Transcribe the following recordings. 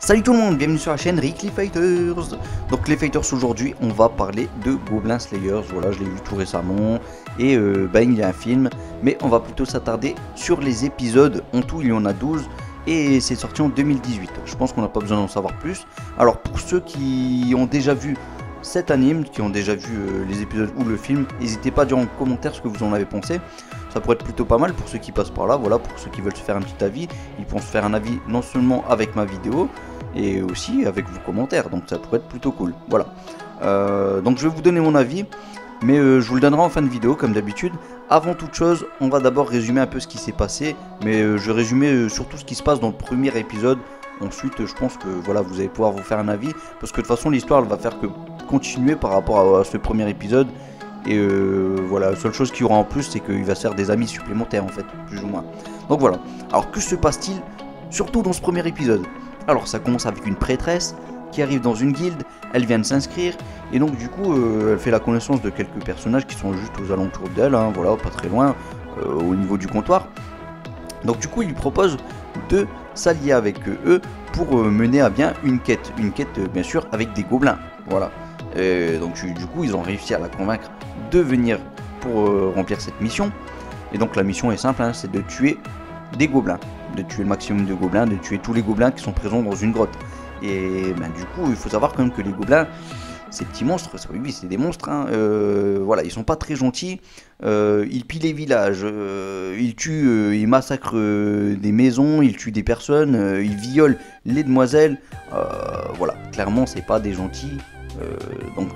Salut tout le monde, bienvenue sur la chaîne Rick Fighters. Donc les Fighters, aujourd'hui on va parler de Goblin Slayers. Voilà, je l'ai vu tout récemment et il y a un film, mais on va plutôt s'attarder sur les épisodes. En tout il y en a 12 et c'est sorti en 2018. Je pense qu'on n'a pas besoin d'en savoir plus. Alors pour ceux qui ont déjà vu cet anime, qui ont déjà vu les épisodes ou le film, n'hésitez pas à dire en commentaire ce que vous en avez pensé. Ça pourrait être plutôt pas mal pour ceux qui passent par là, voilà, pour ceux qui veulent se faire un petit avis. Ils pourront se faire un avis non seulement avec ma vidéo, et aussi avec vos commentaires, donc ça pourrait être plutôt cool, voilà. Donc je vais vous donner mon avis, mais je vous le donnerai en fin de vidéo comme d'habitude. Avant toute chose, on va d'abord résumer un peu ce qui s'est passé, mais je vais résumer surtout ce qui se passe dans le premier épisode. Ensuite je pense que voilà, vous allez pouvoir vous faire un avis, parce que de toute façon l'histoire elle va faire que continuer par rapport à ce premier épisode. Et voilà, la seule chose qu'il y aura en plus, c'est qu'il va se faire des amis supplémentaires en fait, plus ou moins. Donc voilà, alors que se passe-t-il surtout dans ce premier épisode? Alors ça commence avec une prêtresse qui arrive dans une guilde, elle vient de s'inscrire, et donc du coup elle fait la connaissance de quelques personnages qui sont juste aux alentours d'elle, hein, voilà, pas très loin, au niveau du comptoir. Donc du coup il lui propose de s'allier avec eux pour mener à bien une quête bien sûr avec des gobelins, voilà. Donc du coup ils ont réussi à la convaincre de venir pour remplir cette mission. Et donc la mission est simple, hein, c'est de tuer des gobelins, de tuer le maximum de gobelins, de tuer tous les gobelins qui sont présents dans une grotte. Et du coup il faut savoir quand même que les gobelins, ces petits monstres, oui c'est des monstres, hein, voilà, ils sont pas très gentils, ils pillent les villages, ils tuent, ils massacrent des maisons, ils tuent des personnes, ils violent les demoiselles, voilà, clairement c'est pas des gentils. Donc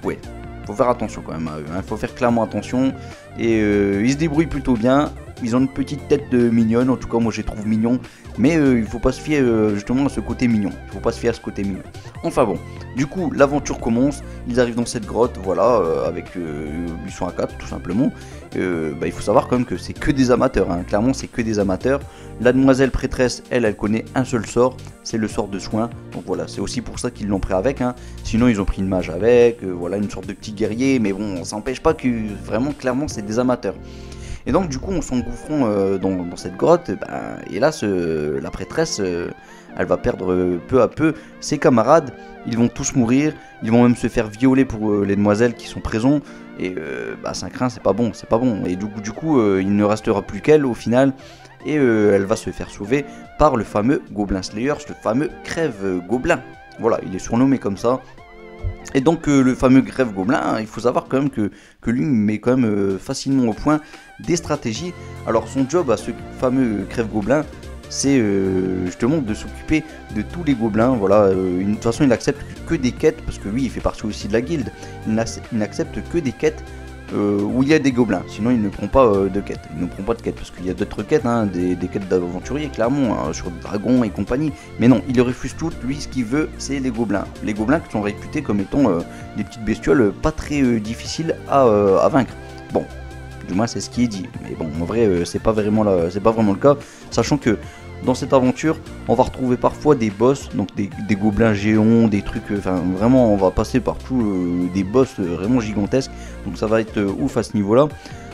ouais, faut faire attention quand même à eux, hein. Faut faire clairement attention. Et ils se débrouillent plutôt bien. Ils ont une petite tête mignonne, en tout cas moi je les trouve mignons. Mais il faut pas se fier justement à ce côté mignon. Il faut pas se fier à ce côté mignon. Enfin bon, du coup l'aventure commence. Ils arrivent dans cette grotte, voilà, avec ils sont à 4 tout simplement. Il faut savoir quand même que c'est que des amateurs, hein. Clairement c'est que des amateurs. La demoiselle prêtresse, elle connaît un seul sort, c'est le sort de soin. Donc voilà, c'est aussi pour ça qu'ils l'ont pris avec, hein. Sinon ils ont pris une mage avec, voilà, une sorte de petit guerrier. Mais bon, ça n'empêche pas que vraiment clairement c'est des amateurs. Et donc du coup en s'engouffrant dans cette grotte, hélas la prêtresse elle va perdre peu à peu ses camarades. Ils vont tous mourir, ils vont même se faire violer pour les demoiselles qui sont présentes. Et ça craint, c'est pas bon, c'est pas bon. Et du coup il ne restera plus qu'elle au final. Et elle va se faire sauver par le fameux Goblin Slayer, le fameux Crève Gobelin. Voilà, il est surnommé comme ça. Et donc le fameux Crève Gobelin, hein, il faut savoir quand même que lui met quand même facilement au point des stratégies. Alors son job à ce fameux Crève Gobelin, c'est justement de s'occuper de tous les gobelins. Voilà, de toute façon il n'accepte que des quêtes, parce que lui il fait partie aussi de la guilde. Il n'accepte que des quêtes où il y a des gobelins, sinon il ne prend pas de quêtes. Il ne prend pas de quêtes, parce qu'il y a d'autres quêtes, hein, des quêtes d'aventuriers clairement, hein, sur dragons et compagnie. Mais non, il refuse toutes. Lui ce qu'il veut c'est les gobelins. Les gobelins qui sont réputés comme étant des petites bestioles pas très difficiles à vaincre. Bon, du moins c'est ce qui est dit. Mais bon, en vrai c'est pas vraiment le cas, sachant que dans cette aventure, on va retrouver parfois des boss, donc des gobelins géants, des trucs, enfin vraiment on va passer partout des boss vraiment gigantesques, donc ça va être ouf à ce niveau-là.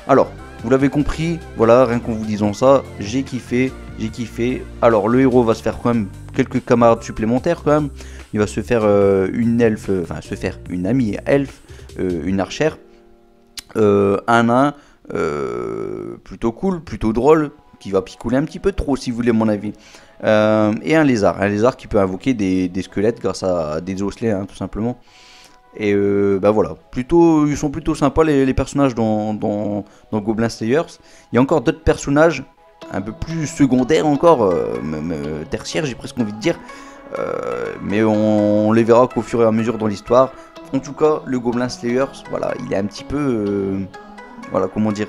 Alors, vous l'avez compris, voilà, rien qu'en vous disant ça, j'ai kiffé. Alors le héros va se faire quand même quelques camarades supplémentaires quand même. Il va se faire une elfe, enfin se faire une amie elfe, une archère, un nain, plutôt cool, plutôt drôle, qui va picoler un petit peu trop si vous voulez mon avis, et un lézard qui peut invoquer des squelettes grâce à des osselets, hein, tout simplement. Et voilà, ils sont plutôt sympas les personnages dans Goblin Slayers. Il y a encore d'autres personnages un peu plus secondaires encore, même tertiaires j'ai presque envie de dire, mais on les verra qu'au fur et à mesure dans l'histoire. En tout cas le Goblin Slayers, voilà, il est un petit peu voilà, comment dire,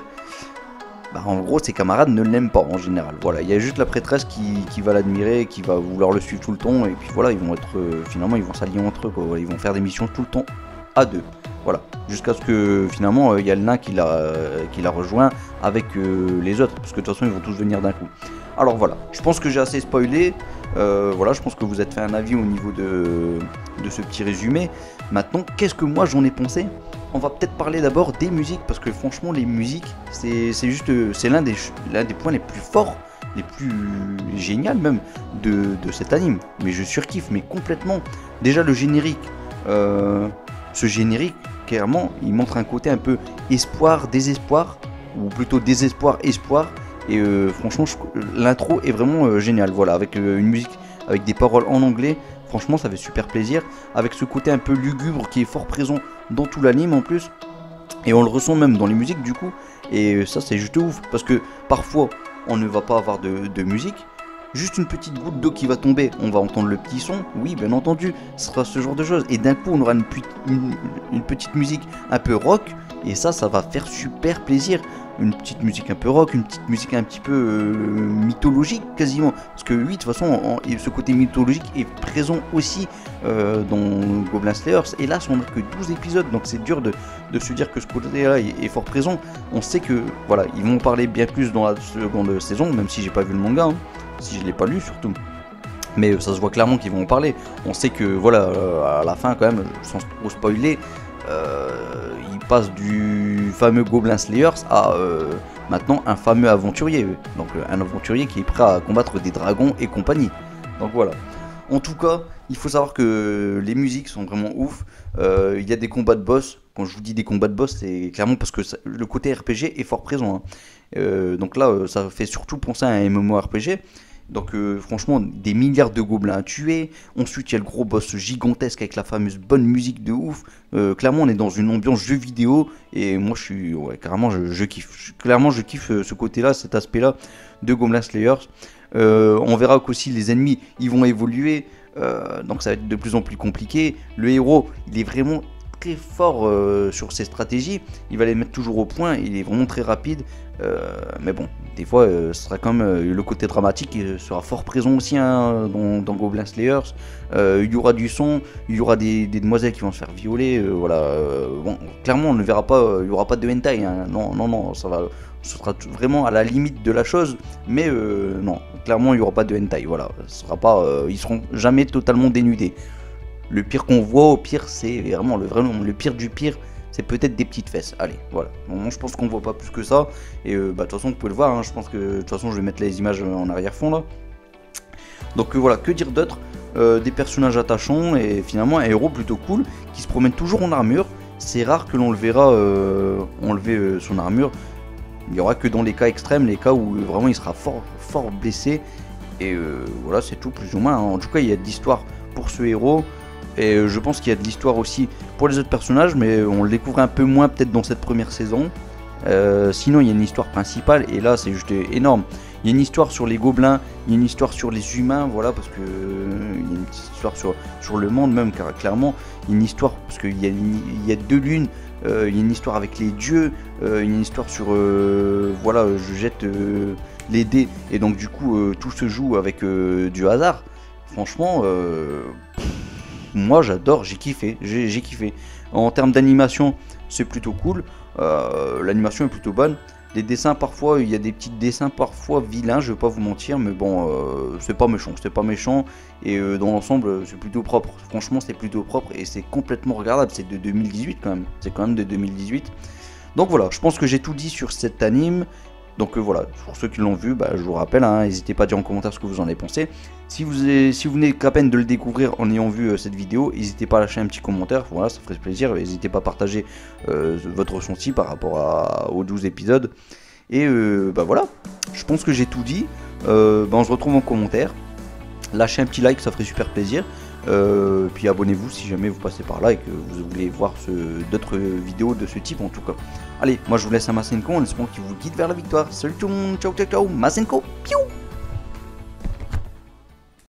en gros ses camarades ne l'aiment pas en général. Voilà, il y a juste la prêtresse qui va l'admirer, qui va vouloir le suivre tout le temps. Et puis voilà, ils vont être finalement ils vont s'allier entre eux, quoi. Ils vont faire des missions tout le temps à deux. Voilà, jusqu'à ce que finalement il y a le nain qui la rejoint avec les autres, parce que de toute façon ils vont tous venir d'un coup. Alors voilà, je pense que j'ai assez spoilé. Voilà, je pense que vous êtes fait un avis au niveau de ce petit résumé. Maintenant, qu'est-ce que moi j'en ai pensé? On va peut-être parler d'abord des musiques, parce que franchement les musiques c'est l'un des points les plus forts les plus géniales même de cet anime. Mais je surkiffe, mais complètement. Déjà le générique, ce générique, clairement, il montre un côté un peu espoir, désespoir, ou plutôt désespoir, espoir. Et franchement, l'intro est vraiment géniale. Voilà, avec une musique, avec des paroles en anglais. Franchement, ça fait super plaisir. Avec ce côté un peu lugubre qui est fort présent dans tout l'anime en plus. Et on le ressent même dans les musiques du coup. Et ça, c'est juste ouf. Parce que parfois, on ne va pas avoir de musique. Juste une petite goutte d'eau qui va tomber, on va entendre le petit son, oui bien entendu, ce sera ce genre de choses. Et d'un coup on aura une petite musique un peu rock, et ça va faire super plaisir. Une petite musique un peu rock, une petite musique un petit peu mythologique quasiment. Parce que oui, de toute façon, ce côté mythologique est présent aussi dans Goblin Slayers. Et là, on n'a que 12 épisodes, donc c'est dur de se dire que ce côté-là est fort présent. On sait que, voilà, ils vont en parler bien plus dans la seconde saison, même si j'ai pas vu le manga. Hein. Si je l'ai pas lu surtout, mais ça se voit clairement qu'ils vont en parler. On sait que voilà, à la fin quand même, sans trop spoiler, il passe du fameux Goblin Slayers à maintenant un fameux aventurier, donc un aventurier qui est prêt à combattre des dragons et compagnie. Donc voilà. En tout cas, il faut savoir que les musiques sont vraiment ouf. Il y a des combats de boss. Quand je vous dis des combats de boss, c'est clairement parce que le côté RPG est fort présent. Hein. Donc là, ça fait surtout penser à un MMORPG. Donc franchement, des milliards de gobelins à tuer. Ensuite, il y a le gros boss gigantesque avec la fameuse bonne musique de ouf. Clairement, on est dans une ambiance jeu vidéo. Et moi, je suis... Ouais, carrément, je kiffe. Clairement, je kiffe ce côté-là, cet aspect-là de Goblin Slayers. On verra qu'aussi les ennemis, ils vont évoluer. Donc ça va être de plus en plus compliqué. Le héros, il est vraiment très fort sur ses stratégies. Il va les mettre toujours au point. Il est vraiment très rapide. Mais bon, des fois, ce sera quand même le côté dramatique sera fort présent aussi hein, dans Goblin Slayers. Il y aura du son, il y aura des demoiselles qui vont se faire violer. Voilà. Bon, clairement, on ne verra pas. Il n'y aura pas de hentai. Hein. Non, ça va. Ce sera vraiment à la limite de la chose, mais non, clairement il n'y aura pas de hentai, voilà, ce sera pas, ils seront jamais totalement dénudés. Le pire qu'on voit au pire, c'est vraiment le pire du pire, c'est peut-être des petites fesses, allez, voilà. Bon, je pense qu'on voit pas plus que ça, et de toute façon vous pouvez le voir, hein, je pense que de toute façon je vais mettre les images en arrière-fond là. Donc voilà, que dire d'autre, des personnages attachants, et finalement un héros plutôt cool, qui se promène toujours en armure, c'est rare que l'on le verra enlever son armure. Il n'y aura que dans les cas extrêmes, les cas où vraiment il sera fort blessé. Et voilà, c'est tout plus ou moins. En tout cas, il y a de l'histoire pour ce héros. Et je pense qu'il y a de l'histoire aussi pour les autres personnages, mais on le découvre un peu moins peut-être dans cette première saison. Sinon, il y a une histoire principale, et là, c'est juste énorme. Il y a une histoire sur les gobelins, il y a une histoire sur les humains, voilà, parce que il y a une petite histoire sur le monde même, car clairement, il y a une histoire, parce qu'il y a deux lunes. Il y a une histoire avec les dieux, il y a une histoire sur voilà, je jette les dés et donc du coup tout se joue avec du hasard. Franchement, moi j'adore, j'ai kiffé. En termes d'animation, c'est plutôt cool. L'animation est plutôt bonne. Les dessins parfois, il y a des petits dessins parfois vilains, je vais pas vous mentir, mais bon, c'est pas méchant, et dans l'ensemble, c'est plutôt propre. Franchement, c'est plutôt propre et c'est complètement regardable. C'est de 2018 quand même. C'est quand même de 2018. Donc voilà, je pense que j'ai tout dit sur cet anime. Donc voilà, pour ceux qui l'ont vu, je vous rappelle, hein, n'hésitez pas à dire en commentaire ce que vous en avez pensé. Si vous venez qu'à peine de le découvrir en ayant vu cette vidéo, n'hésitez pas à lâcher un petit commentaire, voilà, ça ferait plaisir. N'hésitez pas à partager votre ressenti par rapport aux 12 épisodes. Et voilà, je pense que j'ai tout dit. On se retrouve en commentaire. Lâchez un petit like, ça ferait super plaisir. Puis abonnez-vous si jamais vous passez par là et que vous voulez voir d'autres vidéos de ce type en tout cas. Allez, moi je vous laisse à Masenko en espérant qu'il vous guide vers la victoire. Salut tout le monde, ciao ciao ciao, Masenko, piou.